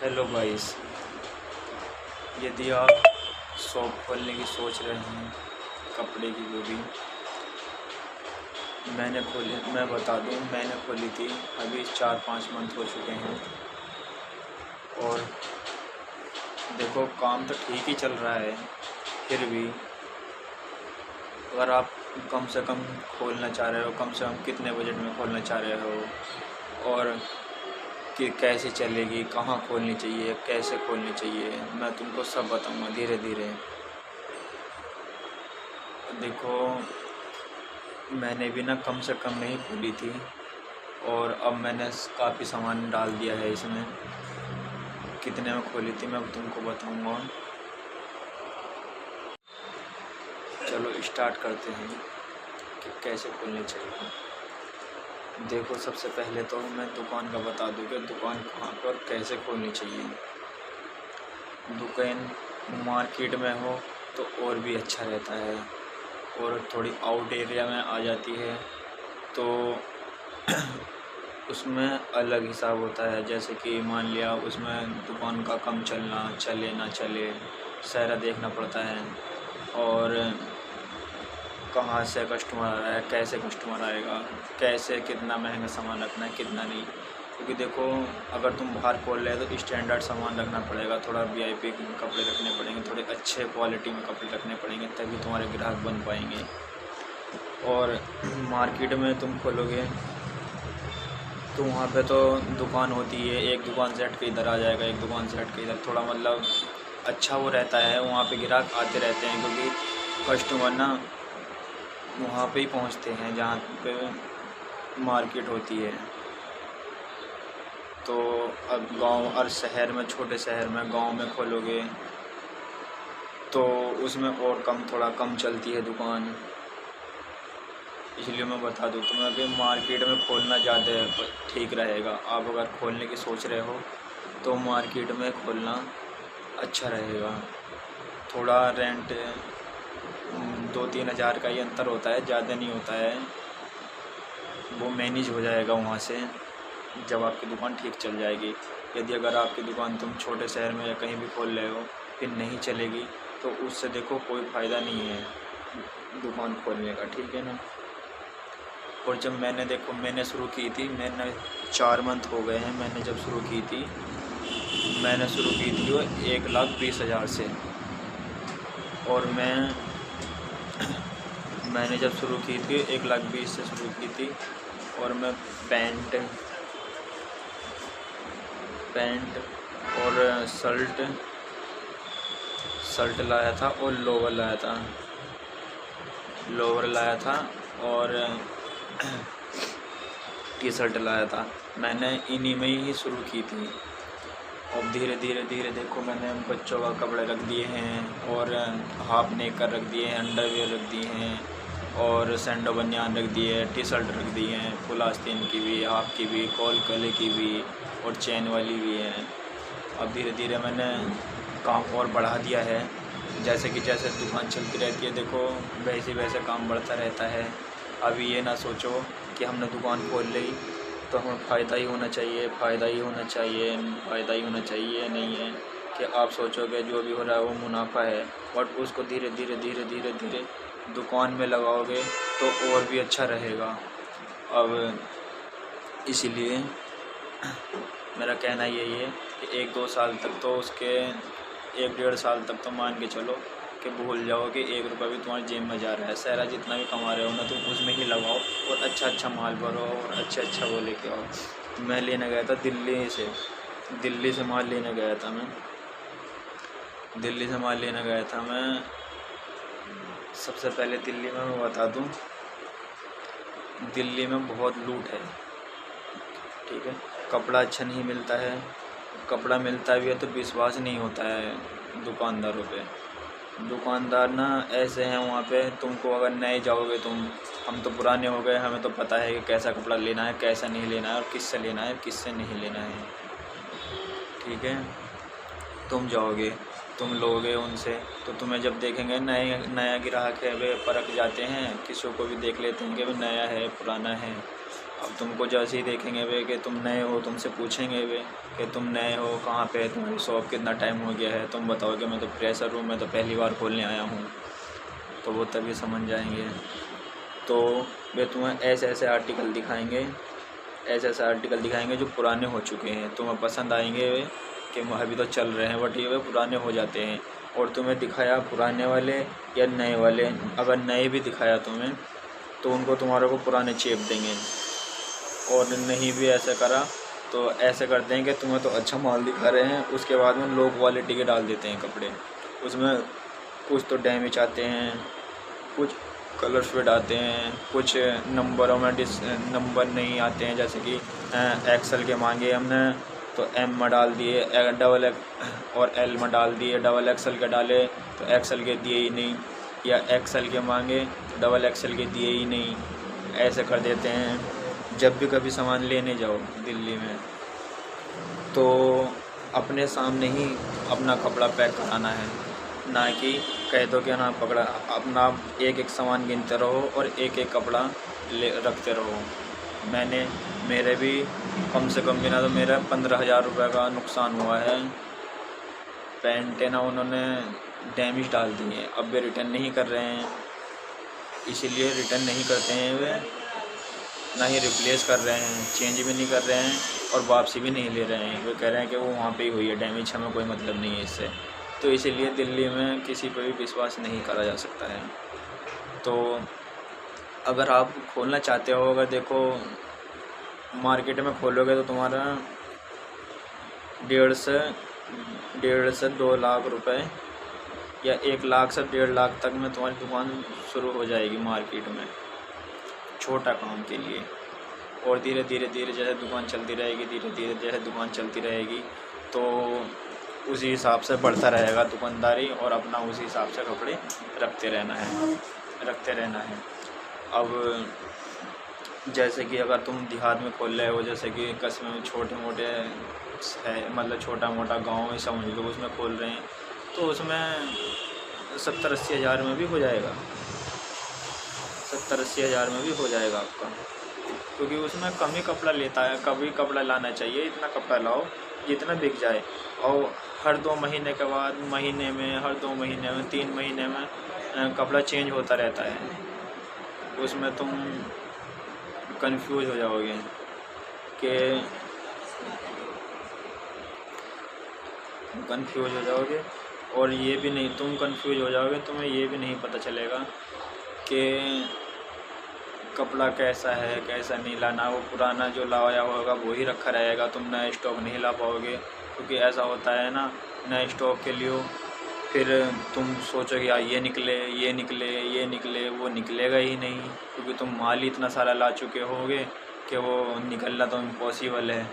Hello guys, यदि आप shop खोलने की सोच रहे हैं कपड़े की, जो भी मैं बता दूं, मैंने खोली थी अभी 4-5 मंथ हो चुके हैं। और देखो, काम तो ठीक ही चल रहा है। फिर भी अगर आप कम से कम खोलना चाह रहे हो, कम से कम कितने बजट में खोलना चाह रहे हो और कि कैसे चलेगी, कहाँ खोलनी चाहिए, कैसे खोलनी चाहिए, मैं तुमको सब बताऊंगा धीरे धीरे। देखो, मैंने भी ना कम से कम में ही खोली थी और अब मैंने काफ़ी सामान डाल दिया है इसमें। कितने में खोली थी मैं तुमको बताऊंगा। चलो स्टार्ट करते हैं कि कैसे खोलनी चाहिए। देखो, सबसे पहले तो मैं दुकान का बता दूं कि दुकान कहाँ पर कैसे खोलनी चाहिए। दुकान मार्केट में हो तो और भी अच्छा रहता है, और थोड़ी आउट एरिया में आ जाती है तो उसमें अलग हिसाब होता है। जैसे कि मान लिया उसमें दुकान का कम चलना, चले ना चले, सारा देखना पड़ता है। और कहाँ से कस्टमर आ रहा है, कैसे कस्टमर आएगा, कैसे कितना महंगा सामान रखना है, कितना नहीं। क्योंकि देखो, अगर तुम बाहर खोल रहे हो तो स्टैंडर्ड सामान रखना पड़ेगा, थोड़ा वीआईपी कपड़े रखने पड़ेंगे, थोड़े अच्छे क्वालिटी में कपड़े रखने पड़ेंगे, तभी तुम्हारे ग्राहक बन पाएंगे। और मार्केट में तुम खोलोगे तो वहाँ पे तो दुकान होती है, एक दुकान से हट के इधर आ जाएगा, एक दुकान से हट के इधर, थोड़ा मतलब अच्छा वो रहता है। वहाँ पे ग्राहक आते रहते हैं क्योंकि कस्टमर ना वहाँ पे ही पहुँचते हैं जहाँ पे मार्केट होती है। तो अब गांव और शहर में, छोटे शहर में, गांव में खोलोगे तो उसमें और थोड़ा कम चलती है दुकान। इसलिए मैं बता दूँ तुम्हें कि मार्केट में खोलना ज़्यादा ठीक रहेगा। आप अगर खोलने की सोच रहे हो तो मार्केट में खोलना अच्छा रहेगा। थोड़ा रेंट 2-3 हज़ार का ही अंतर होता है, ज़्यादा नहीं होता है। वो मैनेज हो जाएगा वहाँ से जब आपकी दुकान ठीक चल जाएगी। यदि अगर आपकी दुकान तुम छोटे शहर में या कहीं भी खोल रहे हो फिर नहीं चलेगी तो उससे देखो कोई फ़ायदा नहीं है दुकान खोलने का, ठीक है ना। और जब मैंने शुरू की थी, मैंने 4 मंथ हो गए हैं मैंने जब शुरू की थी। मैंने शुरू की थी वो 1,20,000 से। और मैंने जब शुरू की थी 1,20,000 से शुरू की थी। और मैं पैंट और शर्ट लाया था और लोवर लाया था और टी शर्ट लाया था। मैंने इन्हीं में ही शुरू की थी। और धीरे धीरे देखो, मैंने बच्चों का कपड़े रख दिए हैं और हाफ नेकर रख दिए हैं, अंडरवियर रख दिए हैं और सैंडो बनियान रख दिए हैं, टी शर्ट रख दिए हैं, फुल आस्तीन की भी, हाफ की भी, कॉल गले की भी और चैन वाली भी है। अब धीरे धीरे मैंने काम और बढ़ा दिया है। जैसे दुकान चलती रहती है, देखो वैसे काम बढ़ता रहता है। अभी ये ना सोचो कि हमने दुकान खोल ली तो हमें फ़ायदा ही होना चाहिए, नहीं है कि आप सोचोगे जो भी हो रहा है वो मुनाफा है। बट उसको धीरे धीरे दुकान में लगाओगे तो और भी अच्छा रहेगा। अब इसीलिए मेरा कहना यही है कि 1-2 साल तक तो 1-1.5 साल तक तो मान के चलो कि भूल जाओ कि 1 रुपये भी तुम्हारी जेब में जा रहा है। सारा जितना भी कमा रहे हो ना तुम उसमें ही लगाओ और अच्छा माल भरो और अच्छा वो लेके आओ। मैं लेने गया था दिल्ली से माल लेने गया था मैं। सबसे पहले दिल्ली में मैं बता दूं, दिल्ली में बहुत लूट है, ठीक है। कपड़ा अच्छा नहीं मिलता है, कपड़ा मिलता भी है तो विश्वास नहीं होता है दुकानदारों पे। दुकानदार ना ऐसे हैं वहाँ पे, तुमको अगर नए जाओगे हम तो पुराने हो गए, हमें तो पता है कि कैसा कपड़ा लेना है, कैसा नहीं लेना है और किससे लेना है, किससे नहीं लेना है, ठीक है। तुम जाओगे, तुम लोगे उनसे तो तुम्हें जब देखेंगे नया ग्राहक है, वे परख जाते हैं, किसी को भी देख लेते हैं कि वे नया है पुराना है। अब तुमको जैसे ही देखेंगे वे कि तुम नए हो, तुमसे पूछेंगे वे कि तुम नए हो, कहाँ पे है तुम्हारी शॉप, कितना टाइम हो गया है, तुम बताओगे मैं तो फ्रेशर हूँ, मैं तो पहली बार खोलने आया हूँ, तो वो तभी समझ जाएंगे। तो वे तुम्हें ऐसे ऐसे आर्टिकल दिखाएंगे, ऐसे ऐसे आर्टिकल दिखाएंगे जो पुराने हो चुके हैं, तुम्हें पसंद आएंगे वे कि अभी तो चल रहे हैं, बट ये वे पुराने हो जाते हैं। और तुम्हें दिखाया पुराने वाले या नए वाले, अगर नए भी दिखाया तुम्हें तो उनको तुम्हारे को पुराने चेप देंगे, और नहीं भी ऐसा करा तो ऐसे करते हैं कि तुम्हें तो अच्छा माल दिखा रहे हैं, उसके बाद में लो क्वालिटी के डाल देते हैं कपड़े, उसमें कुछ तो डैमेज आते हैं, कुछ कलर फेड आते हैं, कुछ नंबरों में नंबर नहीं आते हैं, जैसे कि एक्सल के मांगे हमने तो एम में डाल दिए, डबल और एल में डाल दिए, डबल एक्सल के डाले तो एक्सल के दिए ही नहीं, या एक्सल के मांगे तो डबल एक्सल के दिए ही नहीं, ऐसे कर देते हैं। जब भी कभी सामान लेने जाओ दिल्ली में तो अपने सामने ही अपना कपड़ा पैक कराना है, ना कि कह दो कि ना पकड़ा, अपना एक एक सामान गिनते रहो और एक एक कपड़ा ले रखते रहो। मेरे भी कम से कम बिना तो मेरा 15,000 रुपये का नुकसान हुआ है। पैंट है ना उन्होंने डैमेज डाल दी है, अब वे रिटर्न नहीं कर रहे हैं, इसीलिए रिटर्न नहीं करते हैं वे, ना ही रिप्लेस कर रहे हैं, चेंज भी नहीं कर रहे हैं और वापसी भी नहीं ले रहे हैं। वे कह रहे हैं कि वो वहाँ पे ही हुई है डैमेज, हमें कोई मतलब नहीं है इससे। तो इसीलिए दिल्ली में किसी पर भी विश्वास नहीं करा जा सकता है। तो अगर आप खोलना चाहते हो, अगर देखो मार्केट में खोलोगे तो तुम्हारा 1.5 से 2 लाख रुपए या 1 लाख से 1.5 लाख तक में तुम्हारी दुकान शुरू हो जाएगी मार्केट में, छोटा काम के लिए। और धीरे धीरे जैसे दुकान चलती रहेगी, धीरे धीरे जैसे दुकान चलती रहेगी तो उसी हिसाब से बढ़ता रहेगा दुकानदारी, और अपना उसी हिसाब से कपड़े रखते रहना है। अब जैसे कि अगर तुम देहात में खोल रहे हो, जैसे कि कस्बे में छोटे मोटे है, मतलब छोटा मोटा गाँव ही समझ लो, उसमें खोल रहे हैं तो उसमें 70-80 हज़ार में भी हो जाएगा, 70-80 हज़ार में भी हो जाएगा आपका, क्योंकि उसमें कम ही कपड़ा लेता है। कभी कपड़ा लाना चाहिए, इतना कपड़ा लाओ जितना बिक जाए, और हर 2 महीने के बाद, महीने में, हर 2 महीने में, 3 महीने में कपड़ा चेंज होता रहता है। उसमें तुम कंफ्यूज हो जाओगे कि और ये भी नहीं, तुम कंफ्यूज हो जाओगे, तुम्हें ये भी नहीं पता चलेगा कि कपड़ा कैसा है कैसा नहीं लाना। वो पुराना जो लाया होगा वही रखा रहेगा, तुम नया स्टॉक नहीं ला पाओगे, क्योंकि ऐसा होता है ना, नए स्टॉक के लिए फिर तुम सोचोगे यार ये निकले, वो निकलेगा ही नहीं, क्योंकि तुम माल ही इतना सारा ला चुके होगे कि वो निकलना तो इम्पॉसिबल है।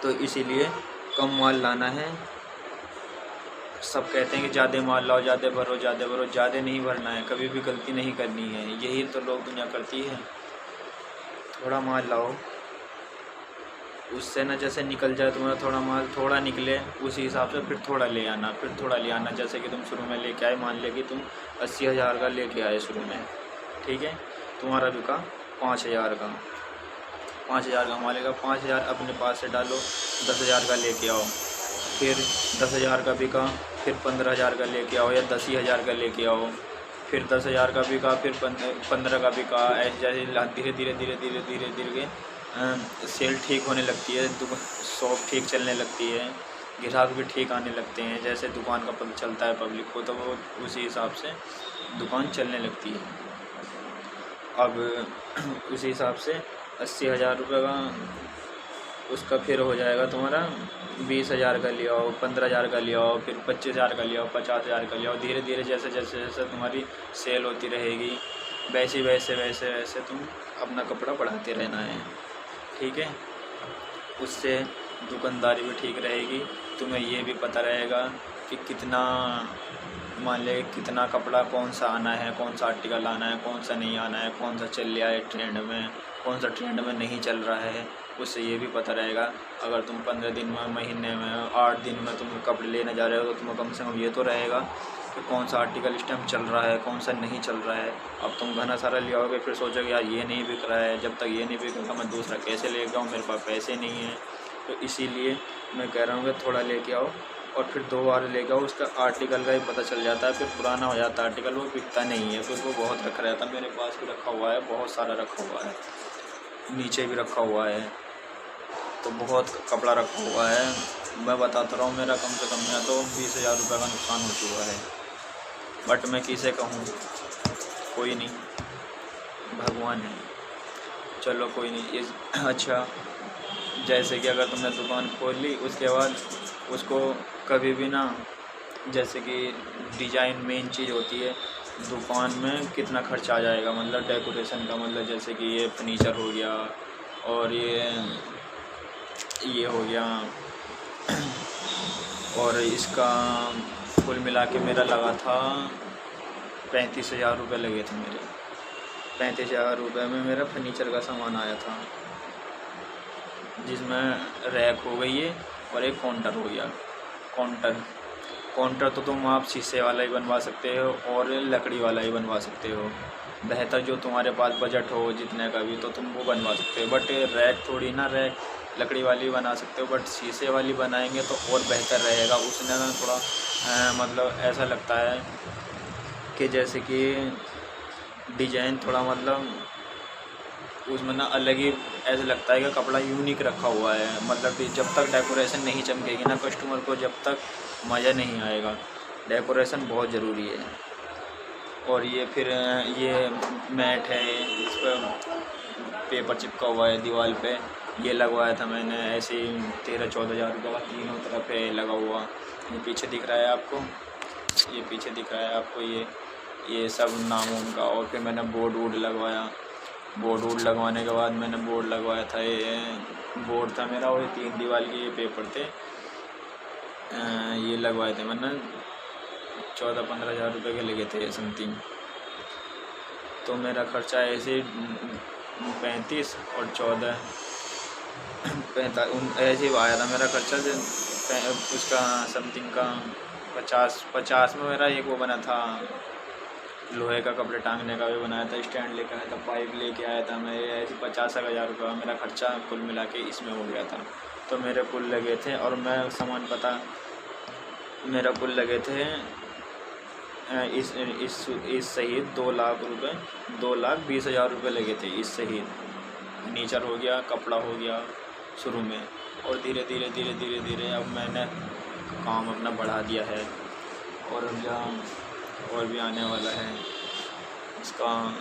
तो इसीलिए कम माल लाना है। सब कहते हैं कि ज़्यादा माल लाओ, ज़्यादा भरो, ज़्यादा नहीं भरना है, कभी भी गलती नहीं करनी है, यही तो लोग दुनिया करती है। थोड़ा माल लाओ, उससे ना जैसे निकल जाए तुम्हारा थोड़ा माल, थोड़ा निकले उसी हिसाब से फिर थोड़ा ले आना, फिर थोड़ा ले आना। जैसे कि तुम शुरू में लेके आए, मान ले कि तुम 80,000 का लेके आए शुरू में, ठीक है, तुम्हारा बिका 5,000 का, 5,000 का मालेगा, 5,000 अपने पास से डालो, 10,000 का लेके आओ, फिर 10,000 का बिका, फिर 15,000 का लेके आओ, या 10,000 का लेके आओ, फिर 10,000 का बिका, फिर 15 का बिका। ऐसे जैसे धीरे सेल ठीक होने लगती है, शॉप ठीक चलने लगती है, ग्राहक भी ठीक आने लगते हैं, जैसे दुकान का पता चलता है पब्लिक को, तो वो उसी हिसाब से दुकान चलने लगती है। अब उसी हिसाब से 80,000 रुपये का उसका फिर हो जाएगा तुम्हारा 20,000 का ले आओ, 15,000 का ले आओ, फिर 25,000 का ले आओ, 50,000 का ले आओ। धीरे धीरे जैसे तुम्हारी सेल होती रहेगी, वैसे तुम अपना कपड़ा बढ़ाते रहना है, ठीक है। उससे दुकानदारी भी ठीक रहेगी, तुम्हें ये भी पता रहेगा कि कितना, मान ले कितना कपड़ा, कौन सा आना है, कौन सा आर्टिकल आना है, कौन सा नहीं आना है, कौन सा चल रहा है ट्रेंड में, कौन सा ट्रेंड में नहीं चल रहा है। उससे ये भी पता रहेगा, अगर तुम 15 दिन में, महीने में, 8 दिन में तुम कपड़े लेने जा रहे हो तो तुम्हें कम से कम ये तो रहेगा कि कौन सा आर्टिकल इस टाइम चल रहा है, कौन सा नहीं चल रहा है। अब तुम घना सारा ले आओगे, फिर सोचोगे यार ये नहीं बिक रहा है, जब तक ये नहीं बिक रहा मैं दूसरा कैसे ले जाऊँ, मेरे पास पैसे नहीं हैं। तो इसीलिए मैं कह रहा हूँ कि थोड़ा लेके आओ और फिर 2 बार लेके आओ, उसका आर्टिकल का ही पता चल जाता है। फिर पुराना हो जाता है आर्टिकल, वो बिकता नहीं है, फिर वो बहुत रखा रहता है। मेरे पास भी रखा हुआ है, बहुत सारा रखा हुआ है, नीचे भी रखा हुआ है, तो बहुत कपड़ा रखा हुआ है। मैं बताता रहा हूँ, मेरा कम से कम में तो 20,000 रुपये का नुकसान हो चुका है। बट मैं किसे कहूँ, कोई नहीं, भगवान है। चलो कोई नहीं। इस अच्छा, जैसे कि अगर तुमने दुकान खोल ली, उसके बाद उसको कभी भी ना, जैसे कि डिज़ाइन मेन चीज़ होती है दुकान में, कितना खर्चा आ जाएगा, मतलब डेकोरेशन का, मतलब जैसे कि ये फर्नीचर हो गया और ये हो गया, और इसका कुल मिला के मेरा लगा था 35,000 रुपये लगे थे मेरे। 35,000 रुपये में मेरा फर्नीचर का सामान आया था, जिसमें रैक हो गई है और एक काउंटर हो गया। काउंटर तो तुम आप शीशे वाला ही बनवा सकते हो और लकड़ी वाला ही बनवा सकते हो, बेहतर जो तुम्हारे पास बजट हो जितने का भी, तो तुम वो बनवा सकते हो। बट रैक थोड़ी ना, रैक लकड़ी वाली बना सकते हो, बट शीशे वाली बनाएंगे तो और बेहतर रहेगा। उसमें ना थोड़ा मतलब ऐसा लगता है कि जैसे कि डिजाइन थोड़ा मतलब उसमें ना अलग ही ऐसा लगता है कि कपड़ा यूनिक रखा हुआ है। मतलब कि जब तक डेकोरेशन नहीं चमकेगी ना, कस्टमर को जब तक मज़ा नहीं आएगा। डेकोरेशन बहुत ज़रूरी है। और ये फिर ये मैट है, इस पर पेपर चिपका हुआ है दीवार पे, ये लगवाया था मैंने ऐसे ही 13-14 हज़ार रुपये का, तीनों तरफ है लगा हुआ। ये पीछे दिख रहा है आपको, ये पीछे दिख रहा है आपको, ये सब नाम उनका। और फिर मैंने बोर्ड वोर्ड लगवाया। बोर्ड लगवाने के बाद मैंने बोर्ड लगवाया था, ये बोर्ड था मेरा, और ये 3 दीवार के ये पेपर थे, ये लगवाए थे मैंने। 14-15 हज़ार रुपये के लगे थे समथिंग। तो मेरा खर्चा ऐसे 35 और 14 45 ऐसे ही आया था मेरा खर्चा। उसका समथिंग का 50 में मेरा एक वो बना था, लोहे का कपड़े टांगने का भी बनाया था, स्टैंड लेकर आया था, पाइप लेके आया था मैं। ऐसे 50,000 रुपये का मेरा खर्चा कुल मिला के इसमें हो गया था। तो मेरे कुल लगे थे, और मैं सामान पता, मेरा कुल लगे थे इस सहित 2 लाख रुपये, 2,20,000 रुपये लगे थे इस सहित। फर्नीचर हो गया, कपड़ा हो गया शुरू में, और धीरे धीरे अब मैंने काम अपना बढ़ा दिया है, और भी आने वाला है इसका।